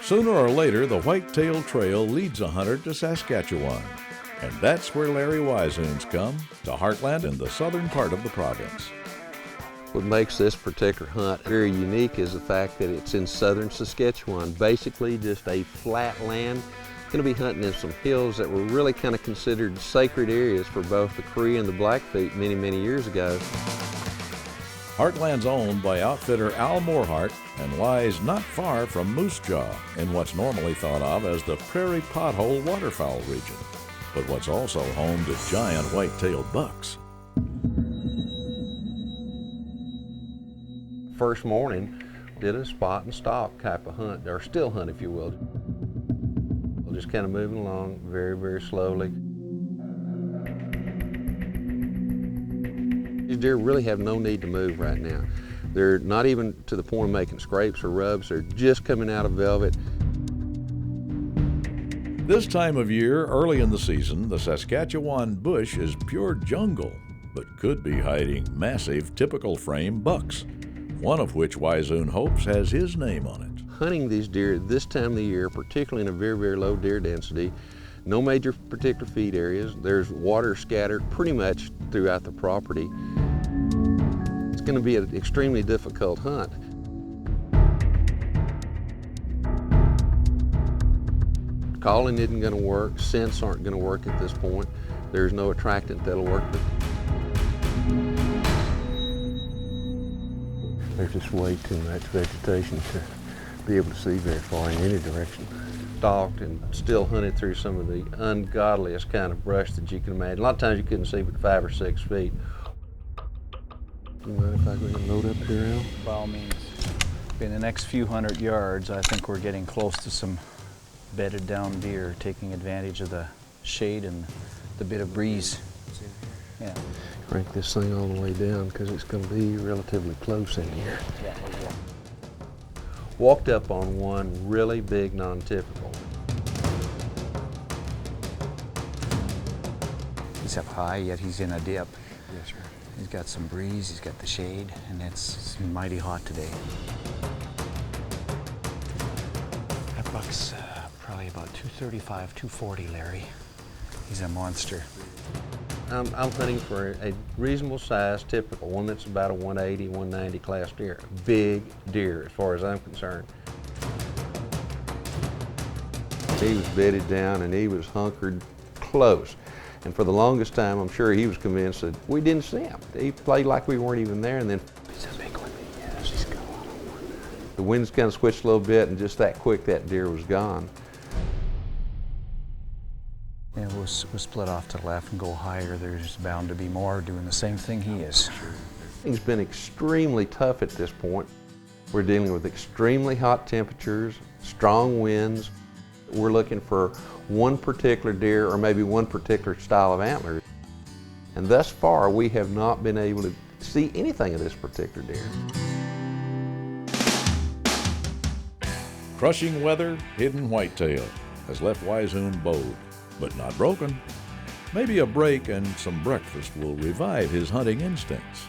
Sooner or later, the Whitetail Trail leads a hunter to Saskatchewan. And that's where Larry Weishuhn's come, to Heartland in the southern part of the province. What makes this particular hunt very unique is the fact that it's in southern Saskatchewan, basically just a flat land. Going to be hunting in some hills that were really kind of considered sacred areas for both the Cree and the Blackfeet many, many years ago. Heartland's owned by outfitter Al Morehart and lies not far from Moose Jaw in what's normally thought of as the prairie pothole waterfowl region, but what's also home to giant white-tailed bucks. First morning, did a spot and stalk type of hunt, or still hunt if you will. We'll just kind of moving along very, very slowly. These deer really have no need to move right now. They're not even to the point of making scrapes or rubs. They're just coming out of velvet. This time of year, early in the season, the Saskatchewan bush is pure jungle, but could be hiding massive typical frame bucks, one of which Weishuhn hopes has his name on it. Hunting these deer at this time of the year, particularly in a very, very low deer density, no major particular feed areas, there's water scattered pretty much throughout the property. It's going to be an extremely difficult hunt. Calling isn't going to work, scents aren't going to work at this point. There's no attractant that'll work. There's just way too much vegetation to be able to see very far in any direction. Stalked and still hunted through some of the ungodliest kind of brush that you can imagine. A lot of times you couldn't see but 5 or 6 feet. You mind if I go ahead and load up here, Al? By all means. In the next few hundred yards, I think we're getting close to some bedded down deer, taking advantage of the shade and the bit of breeze. Yeah. Crank this thing all the way down because it's going to be relatively close in here. Yeah. Walked up on one really big non-typical. He's up high, yet he's in a dip. Yes, sir. He's got some breeze, he's got the shade, and it's mighty hot today. That buck's probably about 235, 240, Larry. He's a monster. I'm hunting for a reasonable size typical, one that's about a 180, 190 class deer. Big deer as far as I'm concerned. He was bedded down and he was hunkered close. And for the longest time, I'm sure he was convinced that we didn't see him. He played like we weren't even there, and then he's a big one. Yes, he's got a lot of one. The wind's kind of switched a little bit, and just that quick, that deer was gone. Yeah, we'll split off to the left and go higher. There's bound to be more doing the same thing he is. It's been extremely tough at this point. We're dealing with extremely hot temperatures, strong winds. We're looking for one particular deer or maybe one particular style of antlers. And thus far, we have not been able to see anything of this particular deer. Crushing weather, hidden whitetail has left Weishuhn bowed, but not broken. Maybe a break and some breakfast will revive his hunting instincts.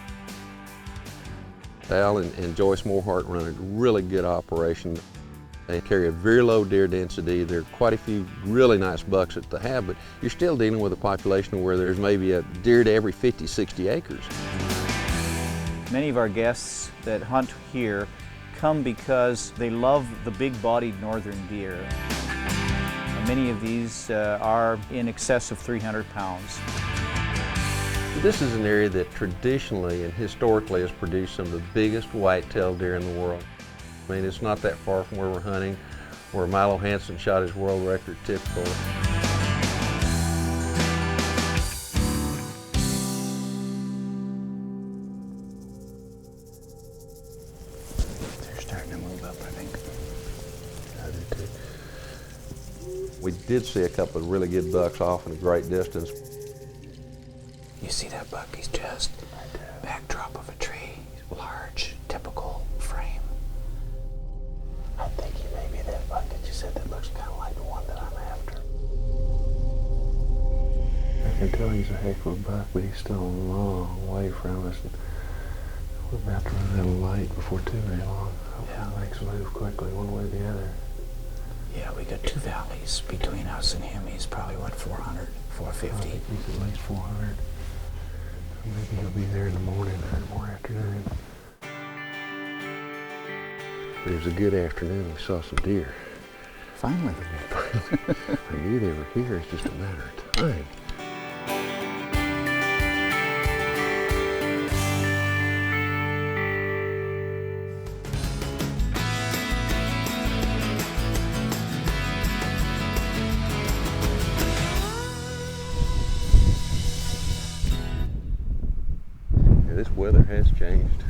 Al and Joyce Morehart run a really good operation. They carry a very low deer density. There are quite a few really nice bucks that they have, but you're still dealing with a population where there's maybe a deer to every 50, 60 acres. Many of our guests that hunt here come because they love the big-bodied northern deer. Many of these are in excess of 300 pounds. This is an area that traditionally and historically has produced some of the biggest whitetail deer in the world. I mean, it's not that far from where we're hunting, where Milo Hansen shot his world record typical. They're starting to move up, I think. I do too. We did see a couple of really good bucks off in a great distance. You see that buck? He's just backdrop of a tree, large, typical frame. I think he may be that buck that you said that looks kind of like the one that I'm after. I can tell he's a heck of a buck, but he's still a long way from us. We're about to run out of light before too very long. Hopefully he makes a move quickly, one way or the other. Yeah, we got 2 valleys between us and him. He's probably, what, 400, 450? He's at least 400. Maybe he'll be there in the morning or afternoon. But it was a good afternoon. We saw some deer. Finally. I knew they were here. It's just a matter of time. Yeah, this weather has changed.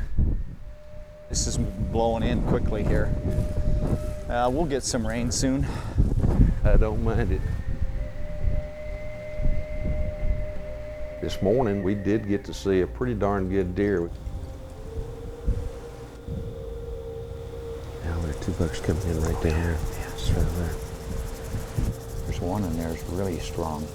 This is blowing in quickly here. We'll get some rain soon. I don't mind it. This morning we did get to see a pretty darn good deer. Now there are 2 bucks coming in right down there. Yes, right there. There's one in there that's really strong.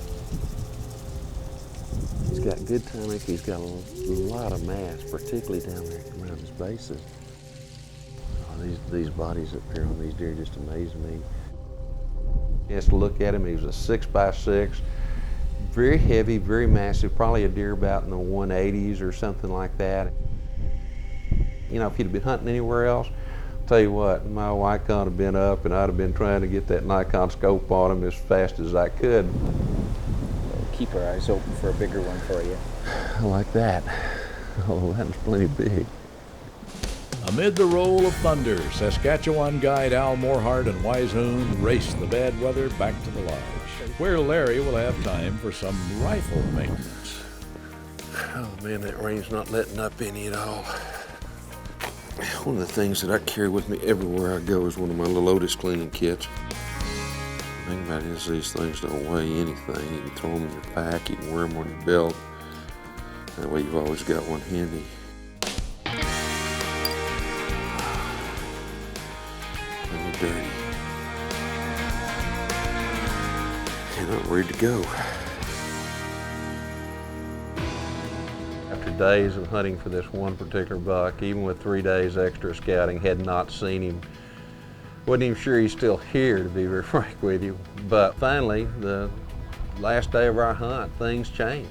He's got good timing. He's got a lot of mass, particularly down there around his bases. Oh, these bodies up here on these deer just amaze me. Just to look at him, he was a 6x6, very heavy, very massive, probably a deer about in the 180s or something like that. You know, if he'd been hunting anywhere else, I'll tell you what, my Nikon would have been up and I'd have been trying to get that Nikon scope on him as fast as I could. Keep our eyes open for a bigger one for you. I like that. Oh, that was plenty big. Amid the roll of thunder, Saskatchewan guide Al Morehart and Weishuhn race the bad weather back to the lodge, where Larry will have time for some rifle maintenance. Oh man, that rain's not letting up any at all. One of the things that I carry with me everywhere I go is one of my little Otis cleaning kits. The thing about it is these things don't weigh anything. You can throw them in your pack, you can wear them on your belt. That way you've always got one handy. And they're dirty. And I'm ready to go. After days of hunting for this one particular buck, even with 3 days extra scouting, had not seen him. Wasn't even sure he's still here, to be very frank with you. But finally, the last day of our hunt, things changed.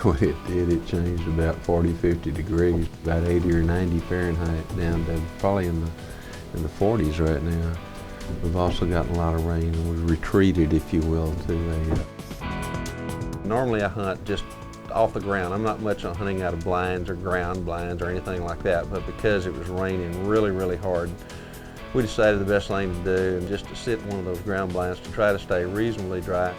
When it did, it changed about 40, 50 degrees, about 80 or 90 Fahrenheit, down to probably in the 40s right now. We've also gotten a lot of rain, and we've retreated, if you will, to a... Normally I hunt just off the ground. I'm not much on hunting out of blinds or ground blinds or anything like that, but because it was raining really, really hard, we decided the best thing to do and just to sit in one of those ground blinds to try to stay reasonably dry.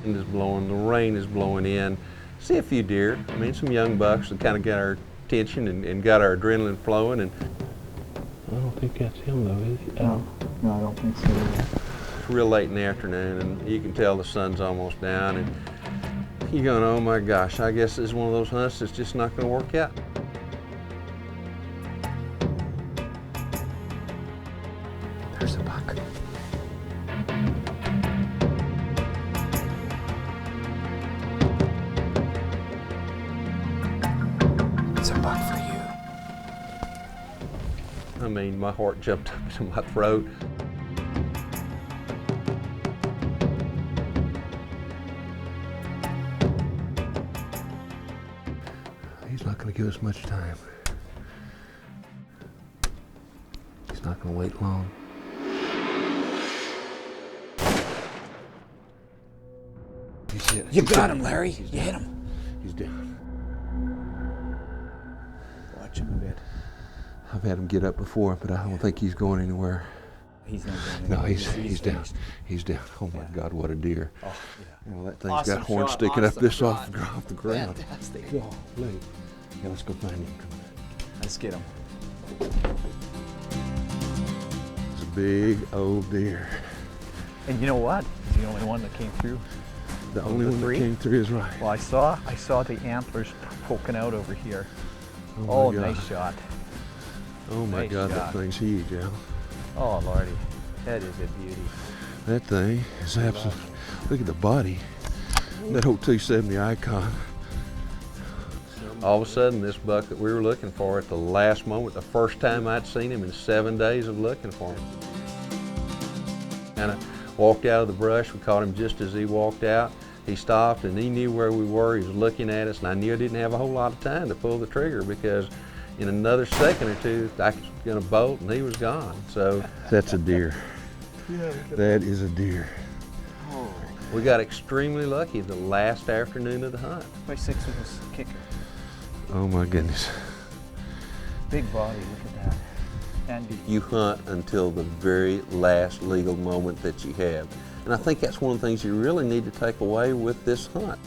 The wind is blowing, the rain is blowing in. See a few deer. I mean, some young bucks that kind of got our attention and got our adrenaline flowing. And I don't think that's him though, is he? No, I don't think so either. It's real late in the afternoon, and you can tell the sun's almost down, and you're going, oh my gosh, I guess this is one of those hunts that's just not going to work out. There's a buck. It's a buck for you. I mean, my heart jumped up to my throat. He's not going to give us much time. He's not going to wait long. He's hit. You got him, Larry. You hit him. He's down. Watch him a bit. I've had him get up before, but I don't think he's going anywhere. He's not going No, anywhere. he's down. finished. He's down. Oh my God, what a deer. Oh, yeah. Well, that thing's Awesome got horns shot, sticking up awesome this shot. off the ground. Fantastic. Oh, look. Yeah, let's go find him. Come on. Let's get him. It's a big old deer. And you know what? He's the only one that came through. The only the one three? that came through is right. Well, I saw the antlers poking out over here. Oh, Oh, my God. nice shot. Oh my Nice God, shot. that thing's huge, Al. Oh, Lordy. That is a beauty. That thing is absolutely, look at the body. That old 270 Icon. All of a sudden, this buck that we were looking for at the last moment, the first time I'd seen him in 7 days of looking for him. And I walked out of the brush. We caught him just as he walked out. He stopped and he knew where we were. He was looking at us, and I knew I didn't have a whole lot of time to pull the trigger because in another second or two, I was going to bolt and he was gone. So that's a deer. That is a deer. We got extremely lucky the last afternoon of the hunt. By 6 with this kicker. Oh my goodness. Big body, look at that. And You hunt until the very last legal moment that you have. And I think that's one of the things you really need to take away with this hunt.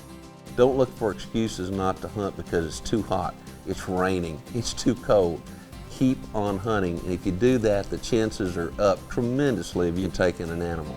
Don't look for excuses not to hunt because it's too hot, it's raining, it's too cold. Keep on hunting, and if you do that, the chances are up tremendously of you taking an animal.